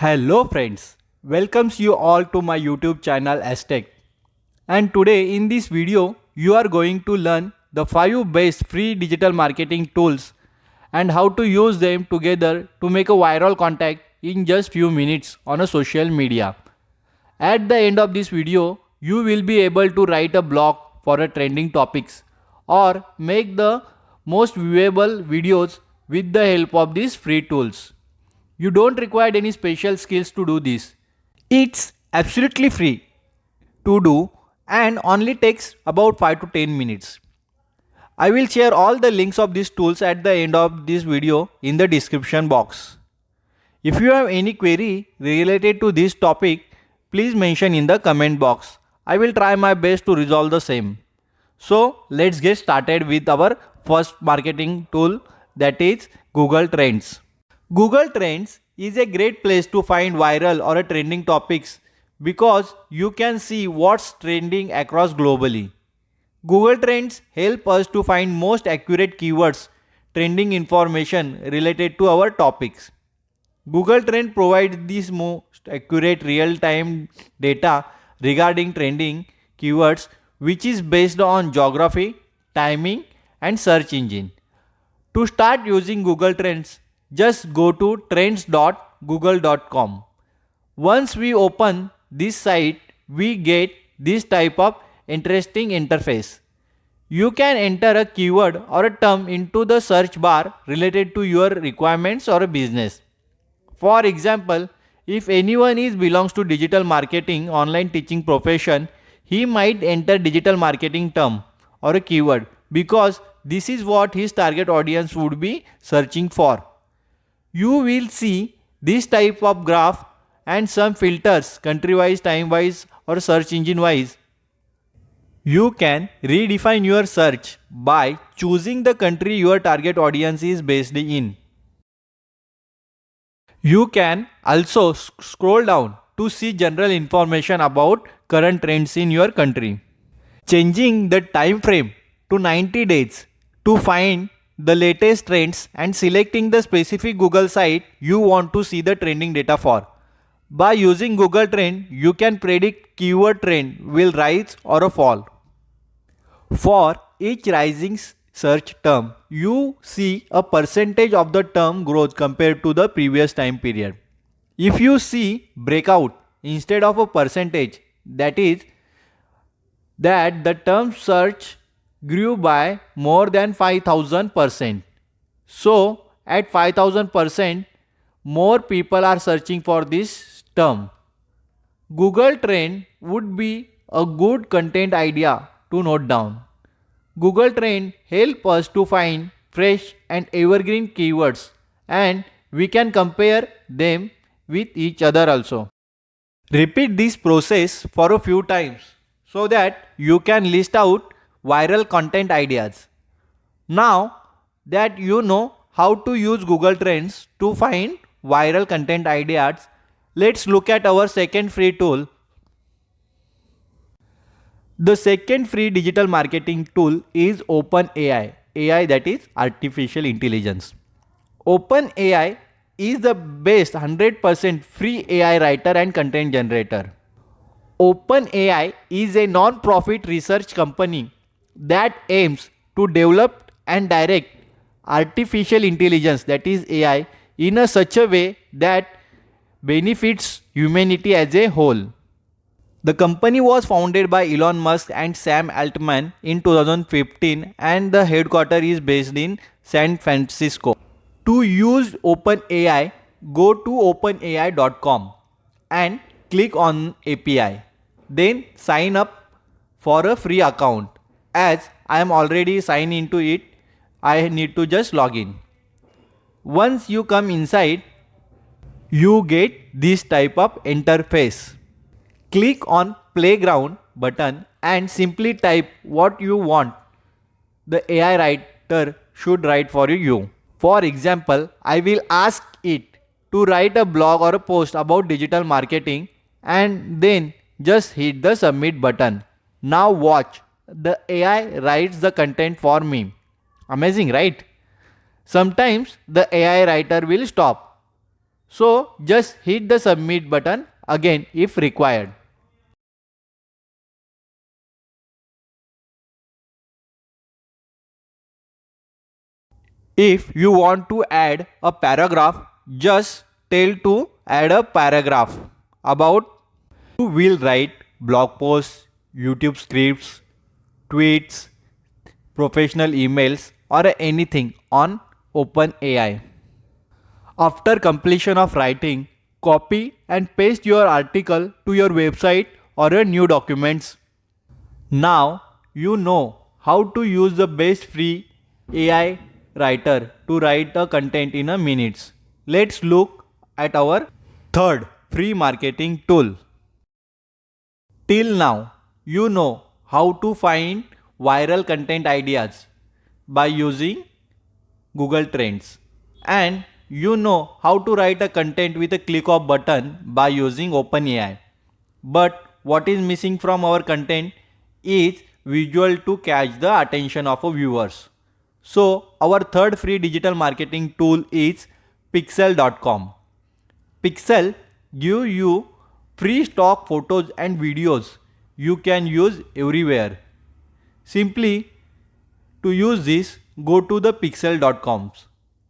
Hello friends, welcomes you all to my YouTube channel Aztec. And today in this video you are going to learn the 5 best free digital marketing tools and how to use them together to make a viral contact in just few minutes on a social media. At the end of this video you will be able to write a blog for a trending topics or make the most viewable videos with the help of these free tools. You don't require any special skills to do this. It's absolutely free to do and only takes about 5 to 10 minutes. I will share all the links of these tools at the end of this video in the description box. If you have any query related to this topic, please mention in the comment box. I will try my best to resolve the same. So let's get started with our first marketing tool, that is Google Trends. Google Trends is a great place to find viral or trending topics because you can see what's trending across globally. Google Trends help us to find most accurate keywords, trending information related to our topics. Google Trend provides this most accurate real-time data regarding trending keywords, which is based on geography, timing and search engine. To start using Google Trends, just go to trends.google.com. Once we open this site, we get this type of interesting interface. You can enter a keyword or a term into the search bar related to your requirements or a business. For example, if anyone belongs to digital marketing online teaching profession, he might enter digital marketing term or a keyword because this is what his target audience would be searching for. You will see this type of graph and some filters country wise, time wise or search engine wise. You can redefine your search by choosing the country your target audience is based in. You can also scroll down to see general information about current trends in your country. Changing the time frame to 90 days to find the latest trends and selecting the specific Google site you want to see the trending data for. By using Google Trend, you can predict keyword trend will rise or fall. For each rising search term, you see a percentage of the term growth compared to the previous time period. If you see breakout instead of a percentage, that is that the term search grew by more than 5000%. So at 5000%, more people are searching for this term. Google Trend would be a good content idea to note down. Google Trend help us to find fresh and evergreen keywords and we can compare them with each other also. Repeat this process for a few times so that you can list out viral content ideas. Now that you know how to use Google Trends to find viral content ideas, let's look at our second free tool. The second free digital marketing tool is OpenAI. AI, that is artificial intelligence. OpenAI is the best 100% free AI writer and content generator. OpenAI is a non-profit research company that aims to develop and direct artificial intelligence, that is AI, in such a way that benefits humanity as a whole. The company was founded by Elon Musk and Sam Altman in 2015 and the headquarters is based in San Francisco. To use OpenAI, go to openai.com and click on API. Then sign up for a free account. As I am already signed into it, I need to just log in. Once you come inside, you get this type of interface. Click on Playground button and simply type what you want the AI writer should write for you. For example, I will ask it to write a blog or a post about digital marketing and then just hit the submit button. Now watch, the AI writes the content for me. Amazing, right? Sometimes the AI writer will stop. So just hit the submit button again if required. If you want to add a paragraph, just tell to add a paragraph about. You will write blog posts, YouTube scripts, tweets, professional emails or anything on OpenAI. After completion of writing, copy and paste your article to your website or your new documents. Now you know how to use the best free AI writer to write a content in a minutes. Let's look at our third free marketing tool. Till now, you know how to find viral content ideas by using Google Trends, and you know how to write a content with a click of button by using OpenAI. But what is missing from our content is visual to catch the attention of our viewers. So our third free digital marketing tool is PEXEL.com. PEXEL give you free stock photos and videos you can use everywhere. Simply to use this, go to the pexel.com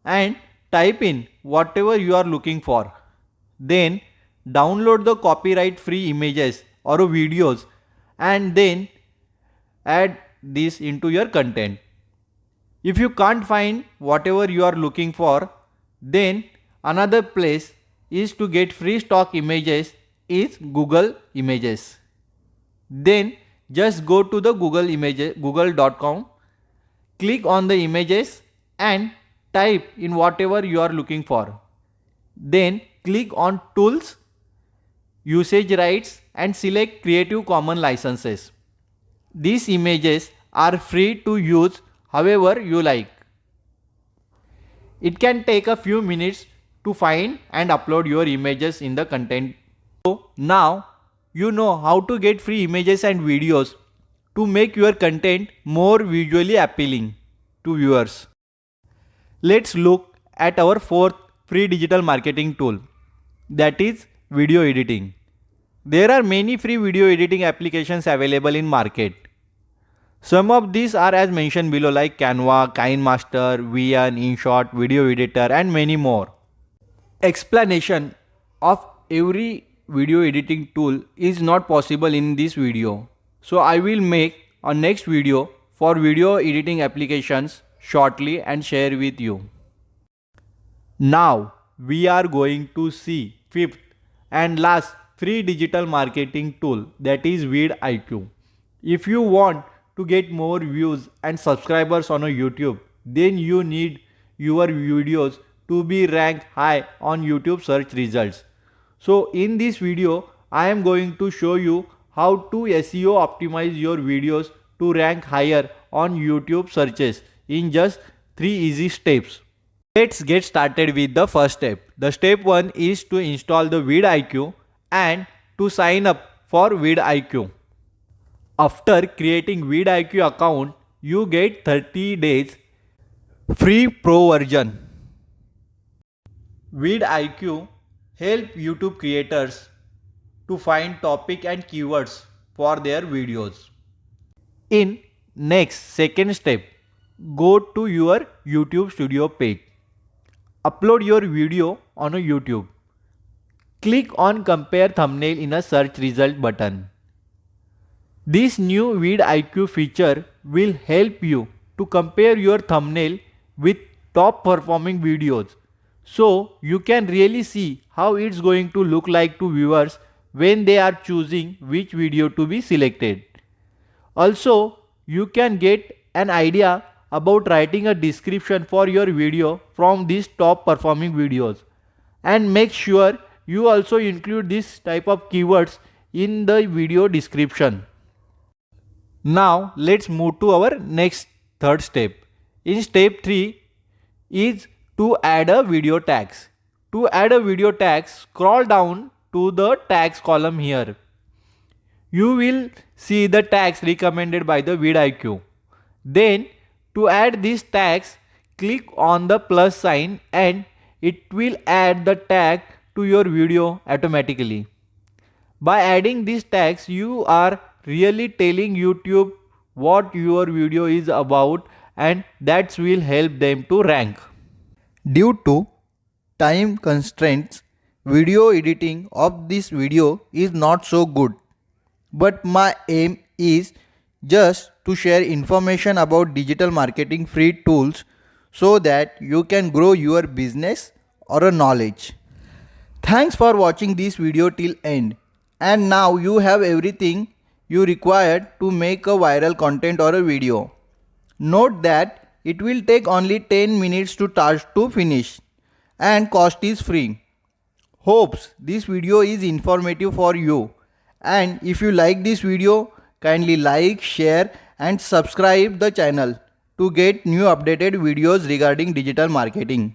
and type in whatever you are looking for. Then download the copyright free images or videos and then add this into your content. If you can't find whatever you are looking for, then another place is to get free stock images is Google Images. Then just go to the google.com, click on the images and type in whatever you are looking for. Then click on tools, usage rights and select Creative Commons licenses. These images are free to use however you like. It can take a few minutes to find and upload your images in the content. So now you know how to get free images and videos to make your content more visually appealing to viewers. Let's look at our fourth free digital marketing tool, that is video editing. There are many free video editing applications available in market. Some of these are as mentioned below like Canva, KineMaster, VN, InShot, Video Editor and many more. Explanation of every video editing tool is not possible in this video. So I will make a next video for video editing applications shortly and share with you. Now we are going to see fifth and last free digital marketing tool, that is VIDIQ. If you want to get more views and subscribers on a YouTube, then you need your videos to be ranked high on YouTube search results. So in this video, I am going to show you how to SEO optimize your videos to rank higher on YouTube searches in just 3 easy steps. Let's get started with the first step. The step 1 is to install the VIDIQ and to sign up for VIDIQ. After creating VIDIQ account, you get 30 days free pro version. VIDIQ help YouTube creators to find topic and keywords for their videos. In next second step, go to your YouTube studio page. Upload your video on a YouTube. Click on compare thumbnail in a search result button. This new VIDIQ feature will help you to compare your thumbnail with top performing videos. So you can really see how it's going to look like to viewers when they are choosing which video to be selected. Also, you can get an idea about writing a description for your video from these top performing videos, and make sure you also include this type of keywords in the video description. Now let's move to our next third step. In step 3 is to add a video tags. To add a video tag, scroll down to the tags column here. You will see the tags recommended by the VIDIQ. Then to add these tags, click on the plus sign and it will add the tag to your video automatically. By adding these tags, you are really telling YouTube what your video is about, and that will help them to rank. Due to time constraints, video editing of this video is not so good. But my aim is just to share information about digital marketing free tools so that you can grow your business or a knowledge. Thanks for watching this video till end. And now you have everything you required to make a viral content or a video. Note that it will take only 10 minutes to start to finish and cost is free. Hopes this video is informative for you, and if you like this video, kindly like, share and subscribe the channel to get new updated videos regarding digital marketing.